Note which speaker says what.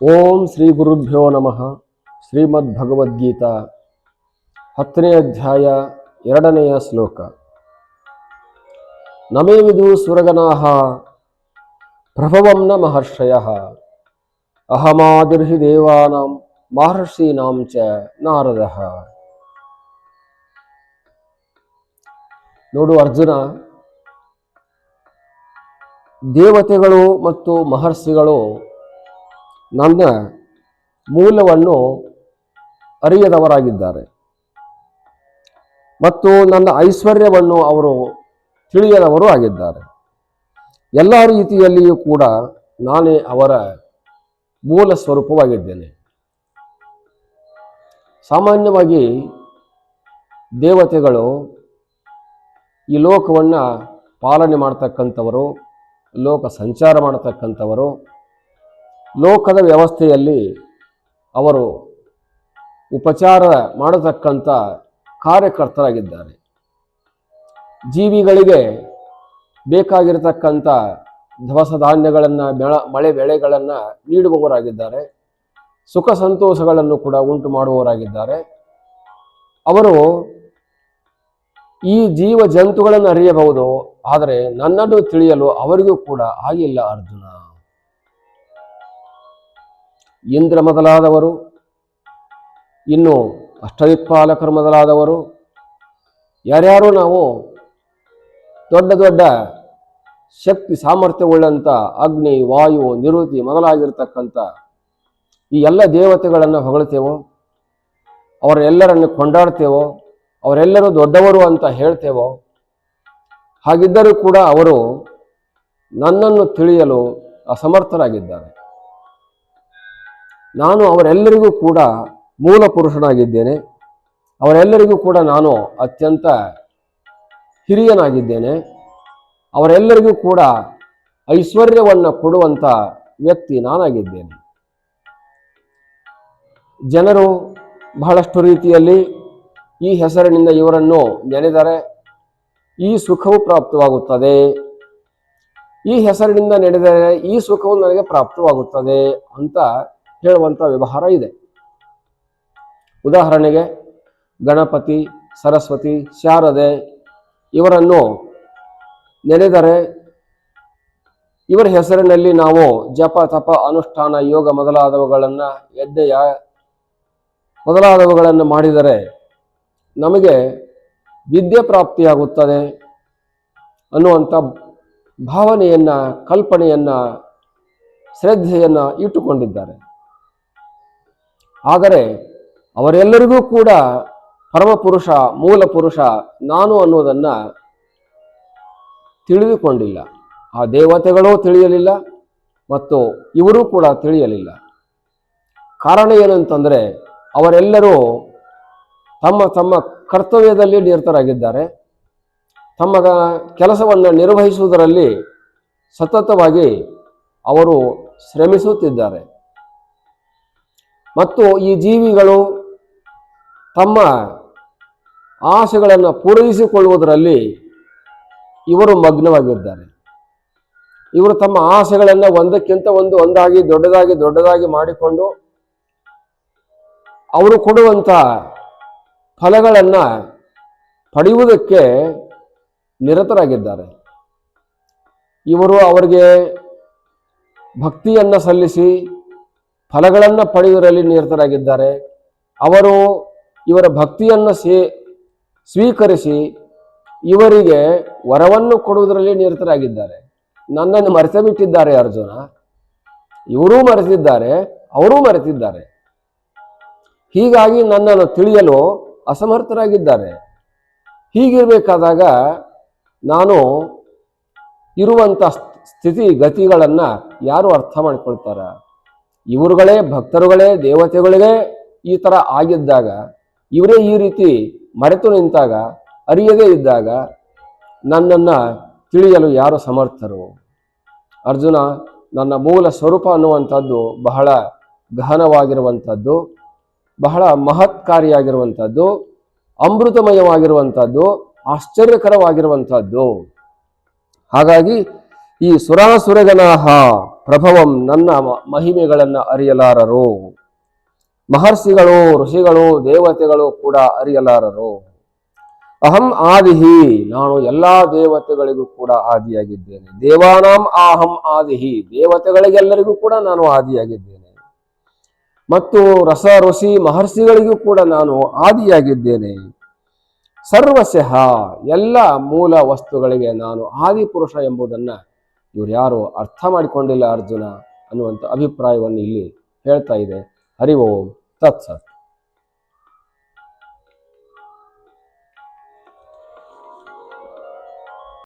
Speaker 1: ಓಂ ಶ್ರೀ ಗುರುಭ್ಯೋ ನಮಃ. ಶ್ರೀಮದ್ ಭಗವದ್ಗೀತಾ 10ನೇ ಅಧ್ಯಾಯ 2ನೆಯ ಶ್ಲೋಕ. ನಮೇ ವಿದು ಸುರಗಣಾಃ ಪ್ರಭವಂ ನ ಮಹರ್ಷಯಃ ಅಹಮಾದಿರ್ಹಿ ದೇವಾನಾಂ ಮಹರ್ಷೀನಾಂ ಚ ನಾರದಃ. ನೋಡು ಅರ್ಜುನ, ದೇವತೆಗಳು ಮತ್ತು ಮಹರ್ಷಿಗಳು ನನ್ನ ಮೂಲವನ್ನು ಅರಿಯದವರಾಗಿದ್ದಾರೆ ಮತ್ತು ನನ್ನ ಐಶ್ವರ್ಯವನ್ನು ಅವರು ತಿಳಿಯದವರು ಆಗಿದ್ದಾರೆ. ಎಲ್ಲ ರೀತಿಯಲ್ಲಿಯೂ ಕೂಡ ನಾನೇ ಅವರ ಮೂಲ ಸ್ವರೂಪವಾಗಿದ್ದೇನೆ. ಸಾಮಾನ್ಯವಾಗಿ ದೇವತೆಗಳು ಈ ಲೋಕವನ್ನು ಪಾಲನೆ ಮಾಡ್ತಕ್ಕಂಥವರು, ಲೋಕ ಸಂಚಾರ ಮಾಡತಕ್ಕಂಥವರು, ಲೋಕದ ವ್ಯವಸ್ಥೆಯಲ್ಲಿ ಅವರು ಉಪಚಾರ ಮಾಡತಕ್ಕಂಥ ಕಾರ್ಯಕರ್ತರಾಗಿದ್ದಾರೆ. ಜೀವಿಗಳಿಗೆ ಬೇಕಾಗಿರತಕ್ಕಂಥ ದವಸ ಧಾನ್ಯಗಳನ್ನು, ಮಳೆ ಬೆಳೆಗಳನ್ನು ನೀಡುವವರಾಗಿದ್ದಾರೆ. ಸುಖ ಸಂತೋಷಗಳನ್ನು ಕೂಡ ಉಂಟು ಮಾಡುವವರಾಗಿದ್ದಾರೆ. ಅವರು ಈ ಜೀವ ಜಂತುಗಳನ್ನು ಅರಿಯಬಹುದು, ಆದರೆ ನನ್ನನ್ನು ತಿಳಿಯಲು ಅವರಿಗೂ ಕೂಡ ಆಗಿಲ್ಲ ಅರ್ಜುನ. ಇಂದ್ರ ಮೊದಲಾದವರು, ಇನ್ನು ಅಷ್ಟದಿಕ್ಪಾಲಕರು ಮೊದಲಾದವರು, ಯಾರ್ಯಾರು ನಾವು ದೊಡ್ಡ ದೊಡ್ಡ ಶಕ್ತಿ ಸಾಮರ್ಥ್ಯವುಳ್ಳಂಥ ಅಗ್ನಿ, ವಾಯು, ನಿರುತಿ ಮೊದಲಾಗಿರ್ತಕ್ಕಂಥ ಈ ಎಲ್ಲ ದೇವತೆಗಳನ್ನು ಹೊಗಳ್ತೇವೋ, ಅವರೆಲ್ಲರನ್ನು ಕೊಂಡಾಡ್ತೇವೋ, ಅವರೆಲ್ಲರೂ ದೊಡ್ಡವರು ಅಂತ ಹೇಳ್ತೇವೋ, ಹಾಗಿದ್ದರೂ ಕೂಡ ಅವರು ನನ್ನನ್ನು ತಿಳಿಯಲು ಅಸಮರ್ಥರಾಗಿದ್ದಾರೆ. ನಾನು ಅವರೆಲ್ಲರಿಗೂ ಕೂಡ ಮೂಲ ಪುರುಷನಾಗಿದ್ದೇನೆ. ಅವರೆಲ್ಲರಿಗೂ ಕೂಡ ನಾನು ಅತ್ಯಂತ ಹಿರಿಯನಾಗಿದ್ದೇನೆ. ಅವರೆಲ್ಲರಿಗೂ ಕೂಡ ಐಶ್ವರ್ಯವನ್ನು ಕೊಡುವಂಥ ವ್ಯಕ್ತಿ ನಾನಾಗಿದ್ದೇನೆ. ಜನರು ಬಹಳಷ್ಟು ರೀತಿಯಲ್ಲಿ ಈ ಹೆಸರಿನಿಂದ ಇವರನ್ನು ನೆನೆದರೆ ಈ ಸುಖವು ಪ್ರಾಪ್ತವಾಗುತ್ತದೆ, ಈ ಹೆಸರಿನಿಂದ ನಡೆದರೆ ಈ ಸುಖವು ನನಗೆ ಪ್ರಾಪ್ತವಾಗುತ್ತದೆ ಅಂತ ಹೇಳುವಂಥ ವ್ಯವಹಾರ ಇದೆ. ಉದಾಹರಣೆಗೆ ಗಣಪತಿ, ಸರಸ್ವತಿ, ಶಾರದೆ ಇವರನ್ನು ನೆನೆದರೆ ಇವರ ಹೆಸರಿನಲ್ಲಿ ನಾವು ಜಪ, ತಪ, ಅನುಷ್ಠಾನ, ಯೋಗ ಮೊದಲಾದವುಗಳನ್ನು, ಯಜ್ಞ ಮೊದಲಾದವುಗಳನ್ನು ಮಾಡಿದರೆ ನಮಗೆ ವಿದ್ಯೆ ಪ್ರಾಪ್ತಿಯಾಗುತ್ತದೆ ಅನ್ನುವಂಥ ಭಾವನೆಯನ್ನು, ಕಲ್ಪನೆಯನ್ನು, ಶ್ರದ್ಧೆಯನ್ನು ಇಟ್ಟುಕೊಂಡಿದ್ದಾರೆ. ಆದರೆ ಅವರೆಲ್ಲರಿಗೂ ಕೂಡ ಪರಮಪುರುಷ, ಮೂಲ ಪುರುಷ ನಾನು ಅನ್ನೋದನ್ನು ತಿಳಿದುಕೊಂಡಿಲ್ಲ. ಆ ದೇವತೆಗಳೂ ತಿಳಿಯಲಿಲ್ಲ ಮತ್ತು ಇವರೂ ಕೂಡ ತಿಳಿಯಲಿಲ್ಲ. ಕಾರಣ ಏನಂತಂದರೆ ಅವರೆಲ್ಲರೂ ತಮ್ಮ ತಮ್ಮ ಕರ್ತವ್ಯದಲ್ಲಿ ನಿರತರಾಗಿದ್ದಾರೆ. ತಮ್ಮ ಕೆಲಸವನ್ನು ನಿರ್ವಹಿಸುವುದರಲ್ಲಿ ಸತತವಾಗಿ ಅವರು ಶ್ರಮಿಸುತ್ತಿದ್ದಾರೆ. ಮತ್ತು ಈ ಜೀವಿಗಳು ತಮ್ಮ ಆಸೆಗಳನ್ನು ಪೂರೈಸಿಕೊಳ್ಳುವುದರಲ್ಲಿ ಇವರು ಮಗ್ನವಾಗಿದ್ದಾರೆ. ಇವರು ತಮ್ಮ ಆಸೆಗಳನ್ನು ಒಂದಕ್ಕಿಂತ ಒಂದಾಗಿ ದೊಡ್ಡದಾಗಿ ಮಾಡಿಕೊಂಡು ಅವರು ಕೊಡುವಂಥ ಫಲಗಳನ್ನು ಪಡೆಯುವುದಕ್ಕೆ ನಿರತರಾಗಿದ್ದಾರೆ. ಇವರು ಅವರಿಗೆ ಭಕ್ತಿಯನ್ನು ಸಲ್ಲಿಸಿ ಫಲಗಳನ್ನು ಪಡೆಯುವುದರಲ್ಲಿ ನಿರತರಾಗಿದ್ದಾರೆ. ಅವರು ಇವರ ಭಕ್ತಿಯನ್ನು ಸ್ವೀಕರಿಸಿ ಇವರಿಗೆ ವರವನ್ನು ಕೊಡುವುದರಲ್ಲಿ ನಿರತರಾಗಿದ್ದಾರೆ. ನನ್ನನ್ನು ಮರೆತು ಬಿಟ್ಟಿದ್ದಾರೆ ಅರ್ಜುನ. ಇವರೂ ಮರೆತಿದ್ದಾರೆ, ಅವರೂ ಮರೆತಿದ್ದಾರೆ. ಹೀಗಾಗಿ ನನ್ನನ್ನು ತಿಳಿಯಲು ಅಸಮರ್ಥರಾಗಿದ್ದಾರೆ. ಹೀಗಿರಬೇಕಾದಾಗ ನಾನು ಇರುವಂಥ ಸ್ಥಿತಿ ಗತಿಗಳನ್ನು ಯಾರು ಅರ್ಥ ಮಾಡಿಕೊಳ್ತಾರ? ಇವರುಗಳೇ, ಭಕ್ತರುಗಳೇ, ದೇವತೆಗಳಿಗೆ ಈ ಥರ ಆಗಿದ್ದಾಗ, ಇವರೇ ಈ ರೀತಿ ಮರೆತು ನಿಂತಾಗ, ಅರಿಯದೇ ಇದ್ದಾಗ ನನ್ನನ್ನು ತಿಳಿಯಲು ಯಾರು ಸಮರ್ಥರು? ಅರ್ಜುನ, ನನ್ನ ಮೂಲ ಸ್ವರೂಪ ಅನ್ನುವಂಥದ್ದು ಬಹಳ ಗಹನವಾಗಿರುವಂಥದ್ದು, ಬಹಳ ಮಹತ್ಕಾರಿಯಾಗಿರುವಂಥದ್ದು, ಅಮೃತಮಯವಾಗಿರುವಂಥದ್ದು, ಆಶ್ಚರ್ಯಕರವಾಗಿರುವಂಥದ್ದು. ಹಾಗಾಗಿ ಈ ಸುರಾಸುರಗಣಾಹ ಪ್ರಭವಂ ನನ್ನ ಮಹಿಮೆಗಳನ್ನು ಅರಿಯಲಾರರು. ಮಹರ್ಷಿಗಳು, ಋಷಿಗಳು, ದೇವತೆಗಳು ಕೂಡ ಅರಿಯಲಾರರು. ಅಹಂ ಆದಿಹಿ, ನಾನು ಎಲ್ಲಾ ದೇವತೆಗಳಿಗೂ ಕೂಡ ಆದಿಯಾಗಿದ್ದೇನೆ. ದೇವಾನಾಂ ಅಹಂ ಆದಿಹಿ, ದೇವತೆಗಳಿಗೆಲ್ಲರಿಗೂ ಕೂಡ ನಾನು ಆದಿಯಾಗಿದ್ದೇನೆ. ಮತ್ತು ರಸ ಋಷಿ ಮಹರ್ಷಿಗಳಿಗೂ ಕೂಡ ನಾನು ಆದಿಯಾಗಿದ್ದೇನೆ. ಸರ್ವಸ್ಯಃ, ಎಲ್ಲ ಮೂಲ ವಸ್ತುಗಳಿಗೆ ನಾನು ಆದಿಪುರುಷ ಎಂಬುದನ್ನು ಇವ್ರು ಯಾರು ಅರ್ಥ ಮಾಡಿಕೊಂಡಿಲ್ಲ ಅರ್ಜುನ ಅನ್ನುವಂಥ ಅಭಿಪ್ರಾಯವನ್ನು ಇಲ್ಲಿ ಹೇಳ್ತಾ ಇದೆ. ಹರಿ ಓಂ ತತ್ಸತ್.